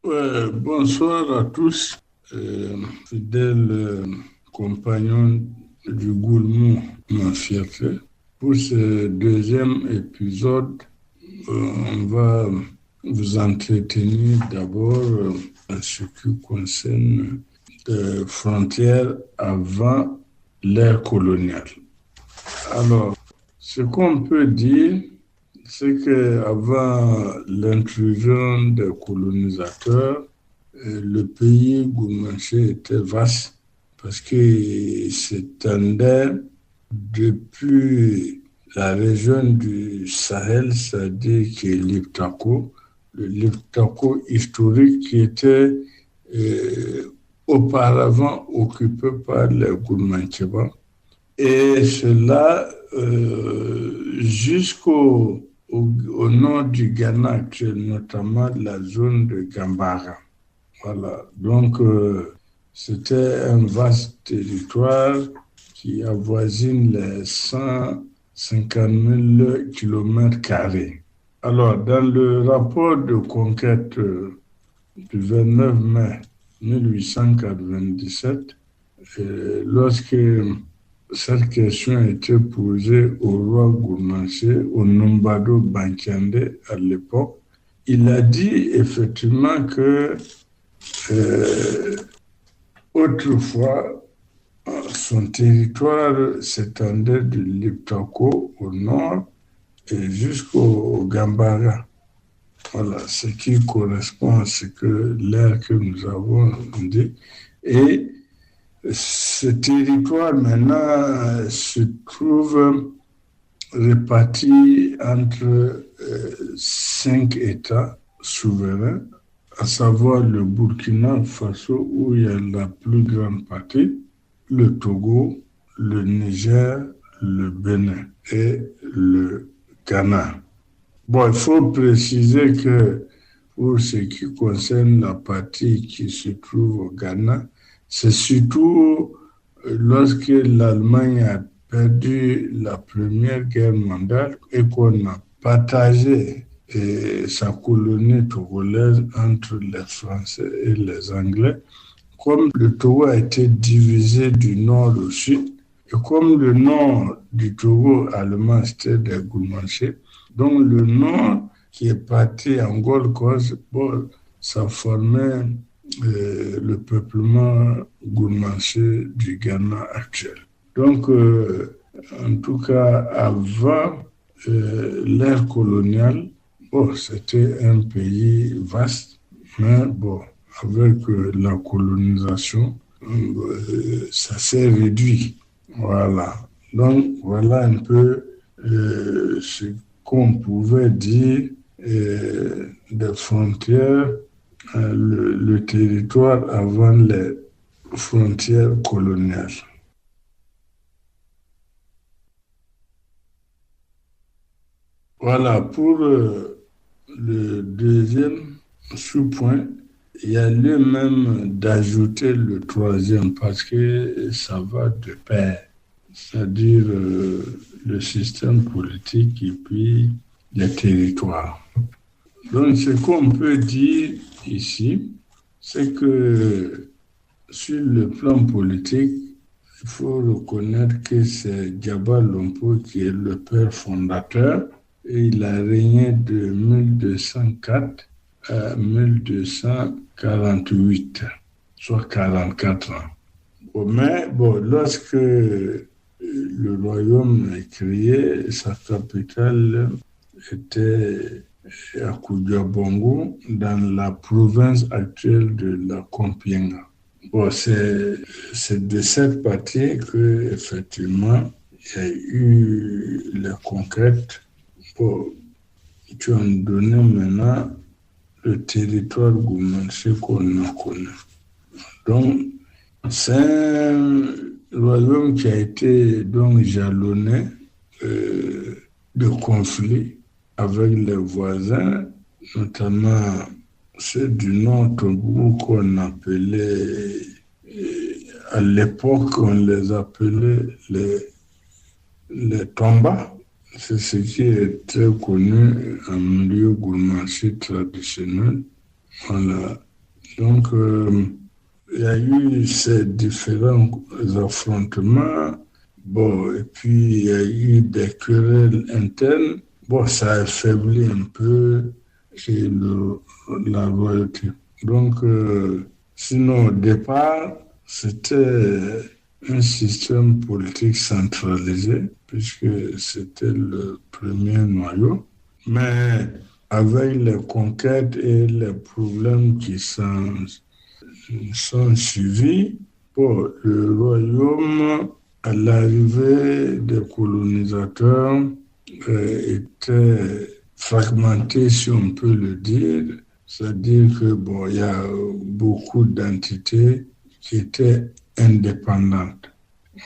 Ouais, bonsoir à tous, fidèles compagnons du Gourmou, ma fierté. Pour ce deuxième épisode, on va vous entretenir d'abord en ce qui concerne les frontières avant l'ère coloniale. Alors, ce qu'on peut dire, c'est qu'avant l'intrusion des colonisateurs, le pays gourmanché était vaste parce qu'il s'étendait depuis la région du Sahel, c'est-à-dire qui est l'Iptako, le l'Iptako historique qui était auparavant occupé par les Gourmantchébas. Et cela jusqu'au nord du Ghana actuel, notamment la zone de Gambara. Voilà. Donc, c'était un vaste territoire qui avoisine les 150 000 kilomètres carrés. Alors, dans le rapport de conquête du 29 mai 1897, lorsque cette question a été posée au roi Gourmanché, au Nombado Bankande à l'époque, il a dit effectivement que autrefois, son territoire s'étendait de l'Iptako au nord et jusqu'au Gambara. Voilà, ce qui correspond à ce que l'ère que nous avons dit. Et ce territoire maintenant se trouve réparti entre 5 États souverains, à savoir le Burkina Faso où il y a la plus grande partie, le Togo, le Niger, le Bénin et le Ghana. Bon, il faut préciser que pour ce qui concerne la partie qui se trouve au Ghana, c'est surtout lorsque l'Allemagne a perdu la Première Guerre mondiale et qu'on a partagé sa colonie togolaise entre les Français et les Anglais. Comme le Togo a été divisé du nord au sud, et comme le nord du Togo allemand c'était des Gourmanchés, donc le nord qui est parti en Gold Coast, bon, ça formait le peuplement gourmanché du Ghana actuel. Donc, en tout cas, avant l'ère coloniale, bon, c'était un pays vaste, mais bon, avec la colonisation, ça s'est réduit. Voilà. Donc, voilà un peu ce qu'on pouvait dire des frontières, le territoire avant les frontières coloniales. Voilà, pour le deuxième sous-point, il y a lieu même d'ajouter le troisième parce que ça va de pair, c'est-à-dire le système politique et puis les territoires. Donc, ce qu'on peut dire ici, c'est que sur le plan politique, il faut reconnaître que c'est Djaba Lompo qui est le père fondateur et il a régné de 1204 à 1248, soit 44 ans. Bon, mais bon, lorsque le royaume est créé, sa capitale était à Koudjabongo, dans la province actuelle de la Compiègne. Bon, c'est de cette partie que effectivement il y a eu les conquêtes qui ont donné maintenant le territoire gourmandsé qu'on a connu. Donc, c'est un royaume qui a été donc jalonné de conflits avec les voisins, notamment ceux du Nord Togo qu'on appelait, à l'époque, on les appelait les Tomba. C'est ce qui est très connu en milieu gourmandsé traditionnel. Voilà. Donc, il y a eu ces différents affrontements. Bon, et puis il y a eu des querelles internes. Bon, ça a affaibli un peu la royauté. Donc, sinon, au départ, c'était un système politique centralisé, puisque c'était le premier noyau. Mais avec les conquêtes et les problèmes qui sont suivis, bon, le royaume, à l'arrivée des colonisateurs, était fragmenté, si on peut le dire. C'est-à-dire que bon, il y a beaucoup d'entités qui étaient indépendantes.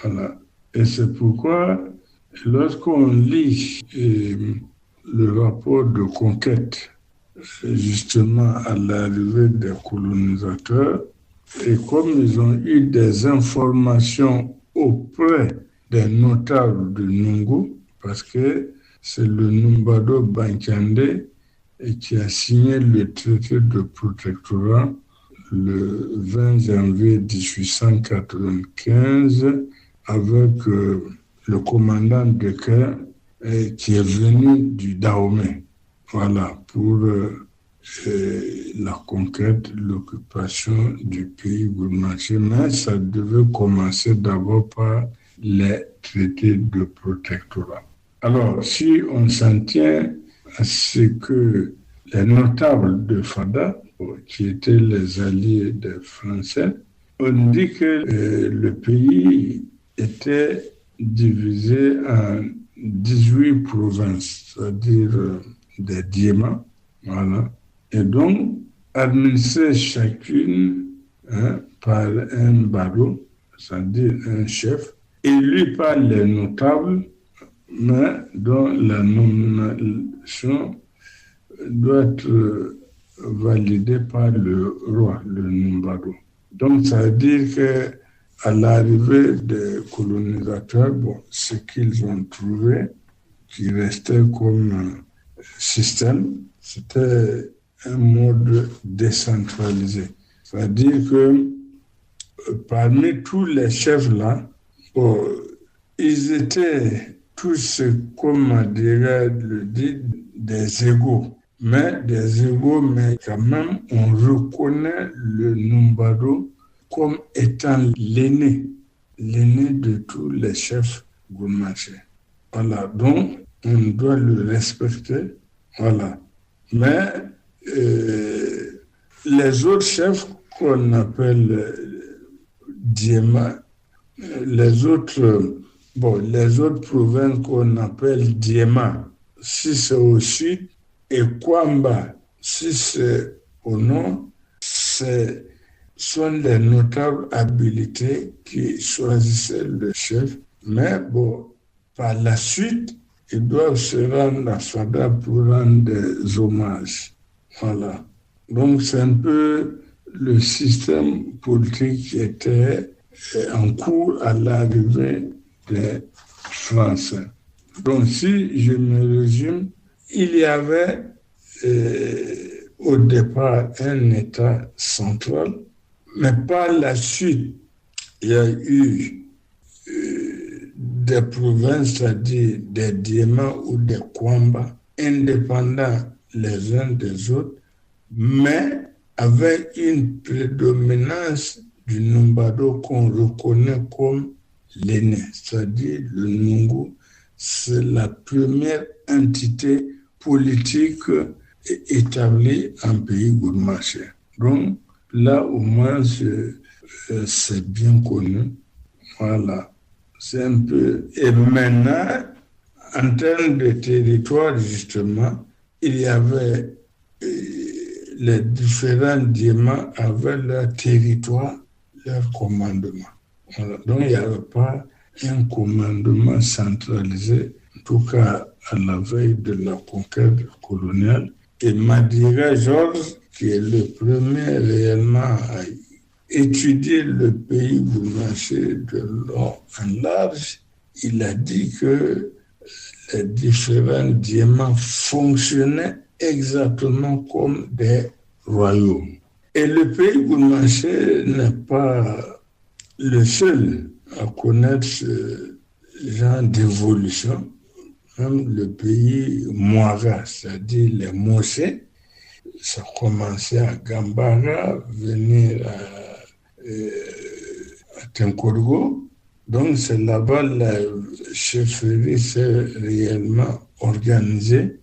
Voilà. Et c'est pourquoi, lorsqu'on lit le rapport de conquête, justement à l'arrivée des colonisateurs, et comme ils ont eu des informations auprès des notables de Nungu, parce que c'est le Numbado Bankande qui a signé le traité de protectorat le 20 janvier 1895 avec le commandant de quai qui est venu du Dahomey. Voilà, pour la conquête, l'occupation du pays gourmandier. Mais ça devait commencer d'abord par les traités de protectorat. Alors, si on s'en tient à ce que les notables de Fada, qui étaient les alliés des Français, on dit que le pays était divisé en 18 provinces, c'est-à-dire des diamants, voilà. Et donc, administrer chacune par un barreau, c'est-à-dire un chef, élu par les notables, mais dont la nomination doit être validée par le roi, le Numbado. Donc, ça veut dire qu'à l'arrivée des colonisateurs, bon, ce qu'ils ont trouvé, qui restait comme système, c'était un mode décentralisé. C'est-à-dire que parmi tous les chefs-là, bon, ils étaient tous, comme Madera le dit, des égaux. Mais des égaux, mais quand même, on reconnaît le Numbado comme étant l'aîné de tous les chefs gourmandiers. Voilà, donc on doit le respecter. Voilà. Mais les autres chefs qu'on appelle Diema, les autres provinces qu'on appelle Diema, si c'est au sud, et Kwamba, si c'est au nord, ce sont les notables habilités qui choisissaient le chef. Mais bon, par la suite, ils doivent se rendre à Fada pour rendre des hommages. Voilà. Donc, c'est un peu le système politique qui était en cours à l'arrivée des Français. Donc, si je me résume, il y avait au départ un État central, mais par la suite, il y a eu des provinces, c'est-à-dire des diamants ou des kwamba, indépendants les uns des autres, mais avec une prédominance du Numbado qu'on reconnaît comme l'aîné, c'est-à-dire le Nungu, c'est la première entité politique établie en pays gourmandier. Donc, là, au moins, c'est bien connu. Voilà. C'est un peu... Et maintenant, en termes de territoire, justement, il y avait les différents diamants avaient leur territoire, leur commandement. Voilà. Donc, il n'y avait pas un commandement centralisé, en tout cas à la veille de la conquête coloniale. Et Madira Georges, qui est le premier réellement à étudier le pays gourmandier de long en large, il a dit que les différents diamants fonctionnaient exactement comme des royaumes. Et le pays gourmanché n'est pas le seul à connaître ce genre d'évolution. Même le pays Mouara, c'est-à-dire les Mossé, ça commençait à Gambara, venir à Tenkorgo. Donc c'est là-bas la chefferie s'est réellement organisée.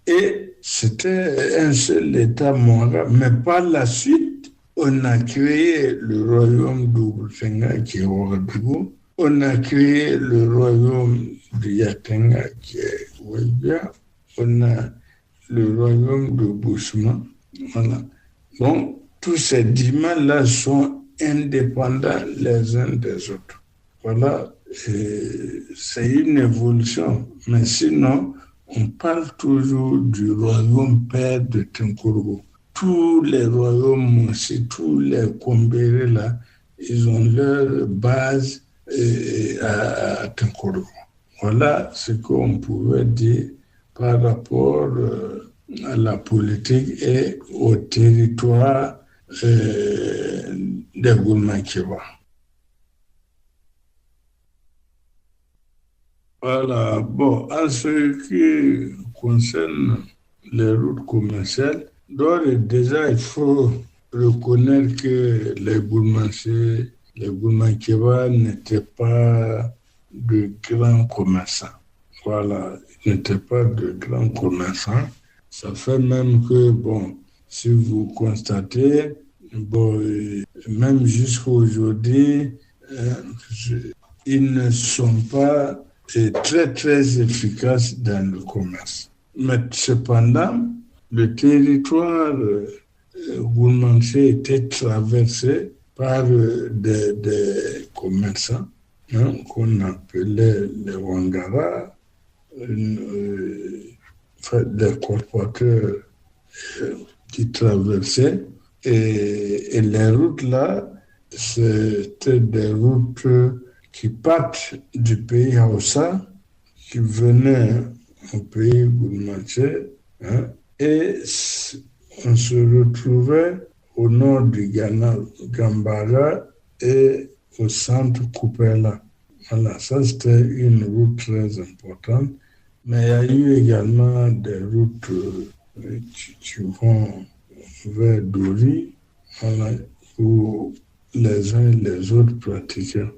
Et c'était un seul État Mouara, mais par la suite, on a créé le royaume d'Ougoutenga qui est Ouagadougou. On a créé le royaume de Yatenga qui est Ouébia. On a le royaume de Boussouma. Voilà. Donc, tous ces dimans-là sont indépendants les uns des autres. Voilà. C'est une évolution. Mais sinon, on parle toujours du royaume père de Tenkorgo. Tous les royaumes aussi, tous les Kombéré là, ils ont leur base à Tenkorgo. Voilà ce qu'on pouvait dire par rapport à la politique et au territoire des Gourmankéba. Voilà, bon, en ce qui concerne les routes commerciales, d'ores et déjà, il faut reconnaître que les Gourmankéba n'étaient pas de grands commerçants. Voilà, ils n'étaient pas de grands commerçants. Ça fait même que, bon, si vous constatez, bon, même jusqu'à aujourd'hui, ils ne sont pas très, très efficaces dans le commerce. Mais cependant, le territoire gourmandier était traversé par des commerçants qu'on appelait les Wangara, des colporteurs qui traversaient. Et les routes là, c'était des routes qui partent du pays Hausa, qui venaient au pays gourmandier, et on se retrouvait au nord du Ghana, Gambara, et au centre Kupela. Voilà, ça c'était une route très importante. Mais il y a eu également des routes qui vont vers Dori, voilà, où les uns et les autres pratiquaient.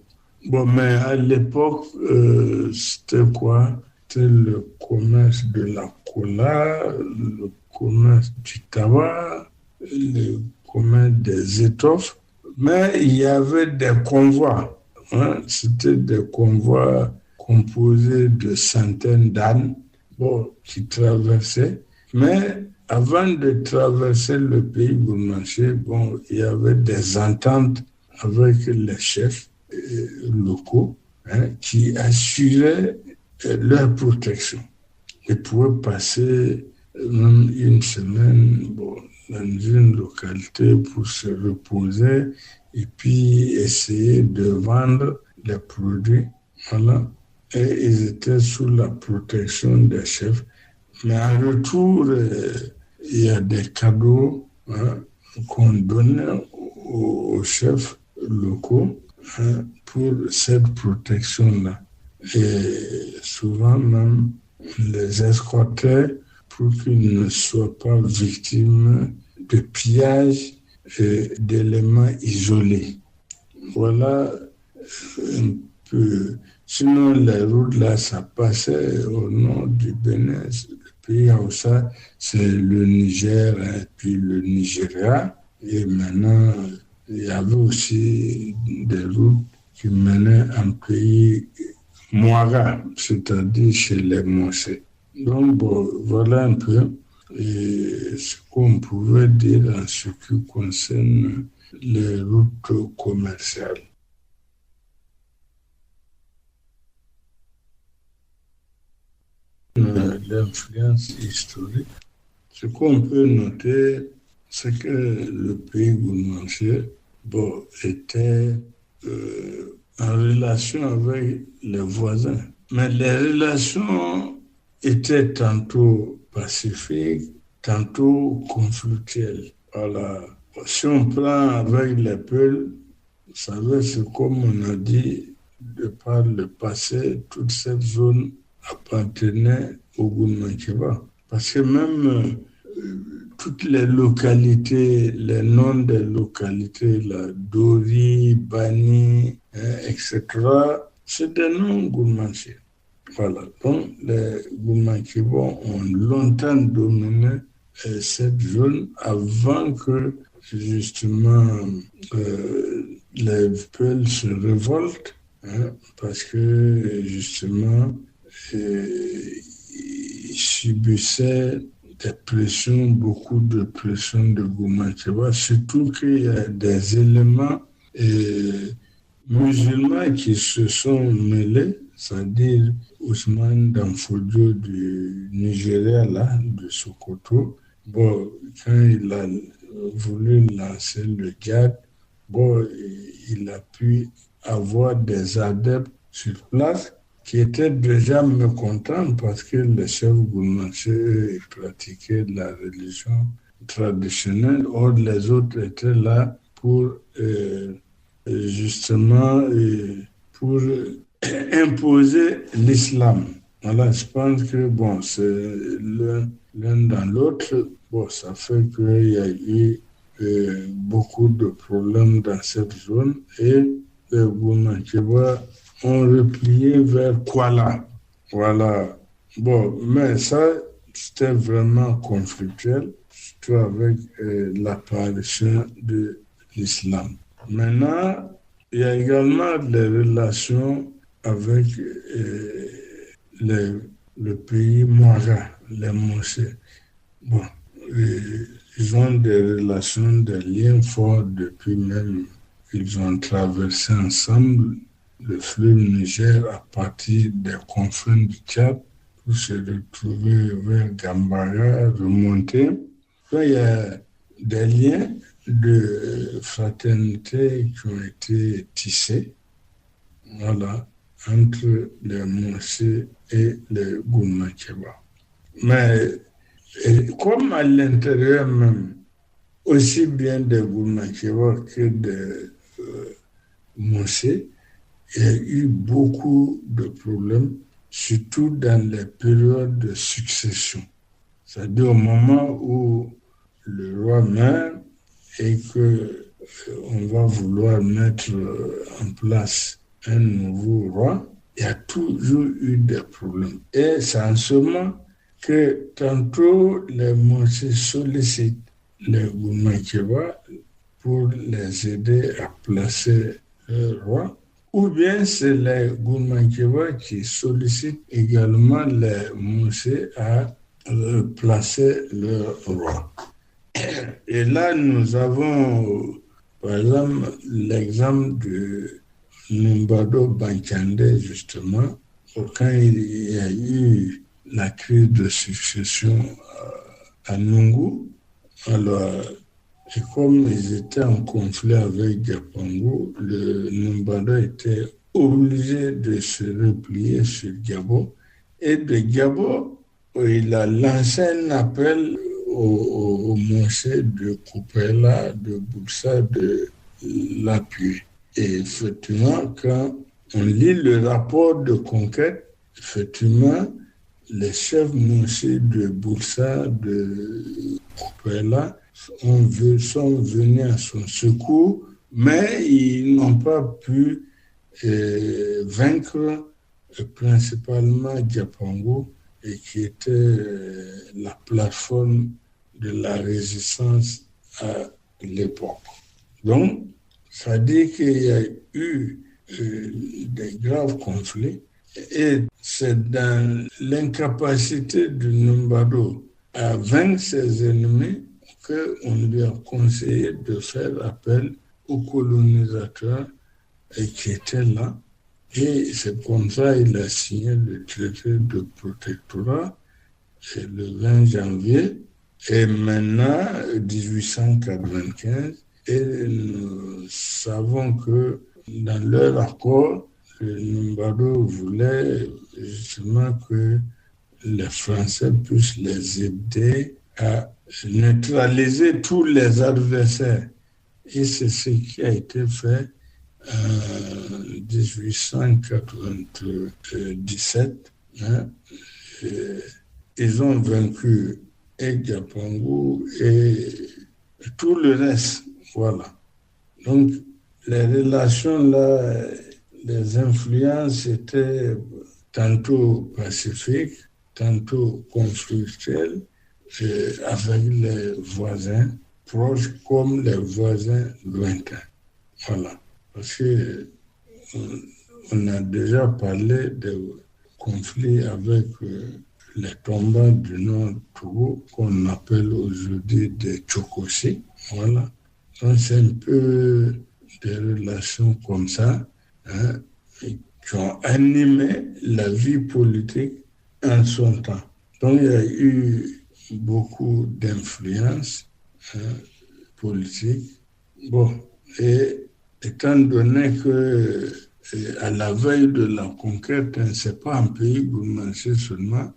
Bon, mais à l'époque, c'était quoi? C'était le commerce de la cola, le commerce du tabac, le commerce des étoffes. Mais il y avait des convois. C'était des convois composés de centaines d'ânes qui traversaient. Mais avant de traverser le pays gourmandier, il y avait des ententes avec les chefs locaux qui assuraient leur protection. Ils pouvaient passer même une semaine dans une localité pour se reposer et puis essayer de vendre les produits. Voilà. Et ils étaient sous la protection des chefs. Mais en retour, il y a des cadeaux qu'on donnait aux chefs locaux pour cette protection-là. Et souvent même, les escortaient pour qu'ils ne soient pas victimes de pillages et d'éléments isolés. Voilà un peu. Sinon, les routes là, ça passait au nord du Bénin. Le pays Hausa, c'est le Niger et puis le Nigeria. Et maintenant, il y avait aussi des routes qui menaient en pays Mouara, c'est-à-dire chez les Mossé. Donc, voilà un peu ce qu'on pouvait dire en ce qui concerne les routes commerciales. L'influence historique. Ce qu'on peut noter, c'est que le pays gourmandier était en relation avec les voisins. Mais les relations étaient tantôt pacifiques, tantôt conflictuelles. Voilà. Si on prend avec les Peuls, vous savez, c'est comme on a dit, de par le passé, toute cette zone appartenait au Gourmand-Kiva. Parce que même toutes les localités, les noms des localités, là, Dori, Bani, etc., c'est des noms gourmandiers. Voilà. Donc, les Gourmand-Kiva ont longtemps dominé cette zone avant que, justement, les Peuls se révoltent, hein, parce que, justement, ils subissaient des pressions, beaucoup de pressions de Gourmand-Kiva, surtout qu'il y a des éléments musulmans qui se sont mêlés, c'est-à-dire Ousmane Danfodio du Nigeria, là, de Sokoto. Bon, quand il a voulu lancer le djihad, bon, il a pu avoir des adeptes sur place qui étaient déjà mécontents parce que les chefs gourmandiers pratiquaient la religion traditionnelle. Or, les autres étaient là pour justement pour imposer l'islam. Voilà, je pense que bon, c'est l'un dans l'autre. Bon, ça fait qu'il y a eu beaucoup de problèmes dans cette zone et les Gourmand-Kiva ont replié vers Kuala. Voilà. Bon, mais ça, c'était vraiment conflictuel, surtout avec l'apparition de l'islam. Maintenant, il y a également les relations avec le pays Mouara, les Moussés. Bon, ils ont des relations, des liens forts depuis même qu'ils ont traversé ensemble le fleuve Niger à partir des confins du Tchad pour se retrouver vers Gambara, remonter. Donc, il y a des liens de fraternité qui ont été tissés, voilà, entre les Moussés et les Gourmand-Kiva. Mais comme à l'intérieur même, aussi bien des Gourmand-Kiva que des Moussés, il y a eu beaucoup de problèmes, surtout dans les périodes de succession. C'est-à-dire au moment où le roi meurt et qu'on va vouloir mettre en place un nouveau roi, il y a toujours eu des problèmes. Et c'est en ce moment que tantôt les Moussés sollicitent les Gourmand-Kiva pour les aider à placer le roi, ou bien c'est les Gourmand-Kiva qui sollicitent également les Moussés à placer le roi. Et là, nous avons, par exemple, l'exemple de Numbado Bankande, justement, quand il y a eu la crise de succession à Nungu. Alors, et comme ils étaient en conflit avec Diapango, le Numbado était obligé de se replier sur Gabo. Et de Gabo, il a lancé un appel aux Moussés de Koupela, de Boussa, de l'appuyer. Et effectivement, quand on lit le rapport de conquête, effectivement, les chefs Moussés de Boussa, de Koupela, sont venus à son secours, mais ils n'ont pas pu vaincre principalement Diapango, et qui était la plateforme de la résistance à l'époque. Donc, ça dit qu'il y a eu des graves conflits, et c'est dans l'incapacité de Numbado à vaincre ses ennemis qu'on lui a conseillé de faire appel aux colonisateurs qui étaient là. Et c'est comme ça qu'il a signé le traité de protectorat le 20 janvier. Et maintenant, 1895, et nous savons que dans leur accord, le Numbado voulait justement que les Français puissent les aider à neutraliser tous les adversaires. Et c'est ce qui a été fait en 1897. Hein. Ils ont vaincu et Gapangu et tout le reste. Voilà. Donc, les relations là, les influences étaient tantôt pacifiques, tantôt conflictuelles, avec les voisins proches comme les voisins lointains. Voilà. Parce que on a déjà parlé de conflits avec les Tomba du Nord Togo, qu'on appelle aujourd'hui des Tchokosi. Voilà. Donc, c'est un peu des relations comme ça, hein, qui ont animé la vie politique en son temps. Donc, il y a eu beaucoup d'influence, hein, politique. Bon, et étant donné que à la veille de la conquête, hein, ce n'est pas un pays gourmandé seulement,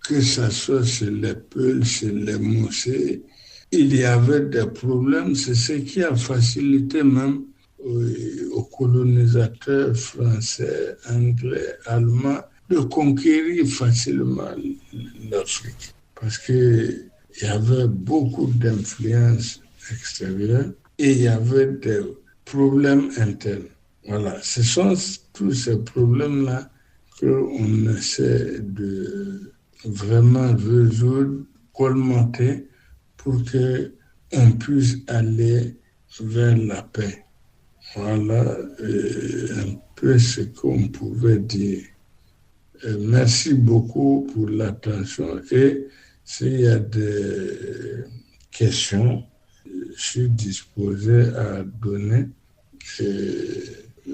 que ce soit chez les Peuls, chez les Moussés, il y avait des problèmes. C'est ce qui a facilité même aux colonisateurs français, anglais, allemands de conquérir facilement l'Afrique. Parce qu'il y avait beaucoup d'influences extérieures et il y avait des problèmes internes. Voilà, ce sont tous ces problèmes-là qu'on essaie de vraiment résoudre, colmater pour qu'on puisse aller vers la paix. Voilà un peu ce qu'on pouvait dire. Merci beaucoup pour l'attention et s'il y a des questions, je suis disposé à donner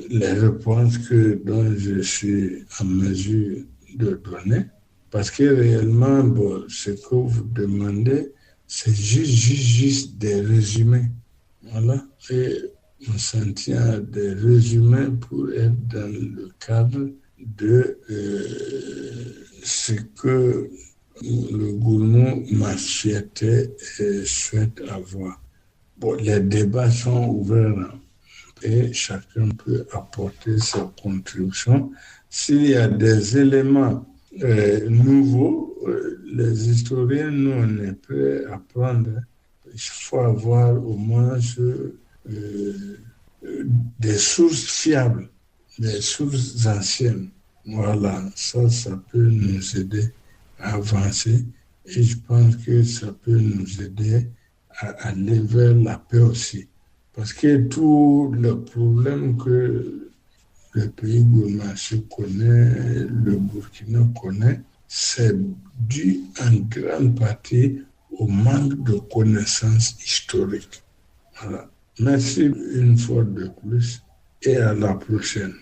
les réponses dont je suis en mesure de donner. Parce que réellement, bon, ce que vous demandez, c'est juste des résumés. Voilà. Et on s'en tient à des résumés pour être dans le cadre de ce que le gouvernement Machiaté souhaite avoir. Bon, les débats sont ouverts et chacun peut apporter sa contribution. S'il y a des éléments nouveaux, les historiens, nous, on est prêts à prendre. Il faut avoir au moins des sources fiables, des sources anciennes. Voilà, ça peut nous aider à avancer et je pense que ça peut nous aider à aller vers la paix aussi. Parce que tous les problèmes que le pays gourmandé connaît, le Burkina connaît, c'est dû en grande partie au manque de connaissances historiques. Voilà. Merci une fois de plus et à la prochaine.